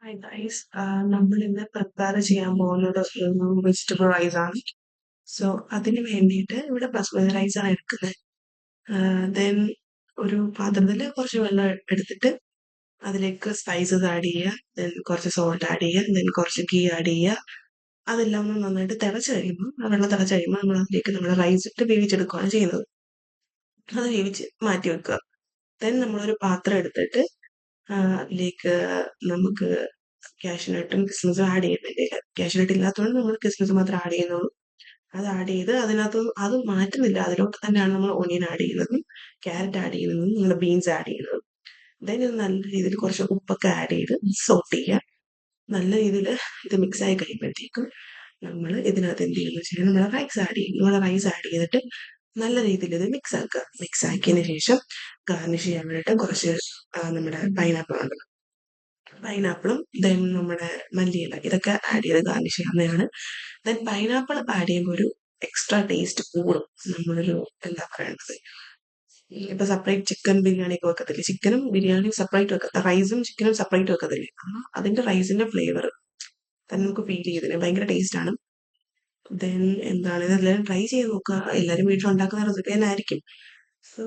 Hi guys, നമ്മൾ ഇന്ന് prepare ചെയ്യാൻ പോകുന്നത് ഒരു വെജിറ്റബിൾ റൈസ് ആണ്. സോ അതിന് വേണ്ടിയിട്ട് ഇവിടെ ബസ്മതി റൈസ് ആണ് എടുക്കുന്നത്. ദെൻ ഒരു പാത്രത്തിൽ കുറച്ച് വെള്ളം എടുത്തിട്ട് അതിലേക്ക് സ്പൈസസ് ആഡ് ചെയ്യുക, ദെൻ കുറച്ച് സോൾട്ട് ആഡ് ചെയ്യുക, ദെൻ കുറച്ച് ഗീ ആഡ് ചെയ്യുക. അതെല്ലാം ഒന്ന് നന്നായിട്ട് തിളച്ച് കഴിയുമ്പോൾ, ആ വെള്ളം തിളച്ച് കഴിയുമ്പോൾ നമ്മൾ അതിലേക്ക് നമ്മൾ റൈസ് ഇട്ട് വേവിച്ചെടുക്കുകയാണ് ചെയ്യുന്നത്. അത് വേവിച്ച് മാറ്റി വെക്കുക. ദെൻ നമ്മളൊരു പാത്രം എടുത്തിട്ട് അതിലേക്ക് നമുക്ക് കാഷ്യൂനട്ടും കിസ്മിസും ആഡ് ചെയ്യാൻ വേണ്ടിയില്ല. കാഷ്യൂനട്ട് ഇല്ലാത്തതുകൊണ്ട് നമ്മൾ കിസ്മിസ് മാത്രം ആഡ് ചെയ്യുന്നുള്ളൂ. അത് ആഡ് ചെയ്ത് അതിനകത്ത് അത് മാറ്റുന്നില്ല, അതിലോട്ട് തന്നെയാണ് നമ്മൾ ഒനിയൻ ആഡ് ചെയ്യുന്നതും ക്യാരറ്റ് ആഡ് ചെയ്യുന്നതും നമ്മൾ ബീൻസ് ആഡ് ചെയ്യുന്നതും. ദെൻ ഇത് നല്ല രീതിയിൽ കുറച്ച് ഉപ്പൊക്കെ ആഡ് ചെയ്ത് സോട്ട് ചെയ്യുക. നല്ല രീതിയിൽ ഇത് മിക്സ് ആയി കഴിയുമ്പോഴത്തേക്കും നമ്മൾ ഇതിനകത്ത് എന്ത് ചെയ്യുന്നു വെച്ചാൽ നമ്മൾ റൈസ് ആഡ് ചെയ്യും. നമ്മൾ റൈസ് ആഡ് ചെയ്തിട്ട് നല്ല രീതിയിൽ ഇത് മിക്സ് ആക്കുക. മിക്സ് ആക്കിയതിന് ശേഷം ഗാർണിഷ് ചെയ്യാൻ വേണ്ടിയിട്ട് കുറച്ച് നമ്മുടെ പൈനാപ്പിൾ ഉണ്ട്, പൈനാപ്പിളും ദെൻ നമ്മുടെ മല്ലിയില ഇതൊക്കെ ആഡ് ചെയ്ത് ഗാർണിഷ് ചെയ്യാവുന്നതാണ്. ദെൻ പൈനാപ്പിൾ ആഡ് ചെയ്യുമ്പോൾ ഒരു എക്സ്ട്രാ ടേസ്റ്റ് കൂടും. നമ്മളൊരു എന്താ പറയേണ്ടത്, ഇപ്പൊ സെപ്പറേറ്റ് ചിക്കൻ ബിരിയാണി ഒക്കെ വെക്കത്തില്ലേ, ചിക്കനും ബിരിയാണിയും സെപ്പറേറ്റ് വെക്ക, റൈസും ചിക്കനും സെപ്പറേറ്റ് വെക്കത്തില്ലേ, അതിന്റെ റൈസിന്റെ ഫ്ലേവർ തന്നെ നമുക്ക് ഫീൽ ചെയ്തില്ലേ, ഭയങ്കര ടേസ്റ്റ് ആണ്. ദെൻ എന്താണ്, ഇതെല്ലാവരും ട്രൈ ചെയ്ത് നോക്കുക. എല്ലാവരും വീട്ടിൽ ഉണ്ടാക്കുന്ന റെസിപ്പി തന്നെ ആയിരിക്കും.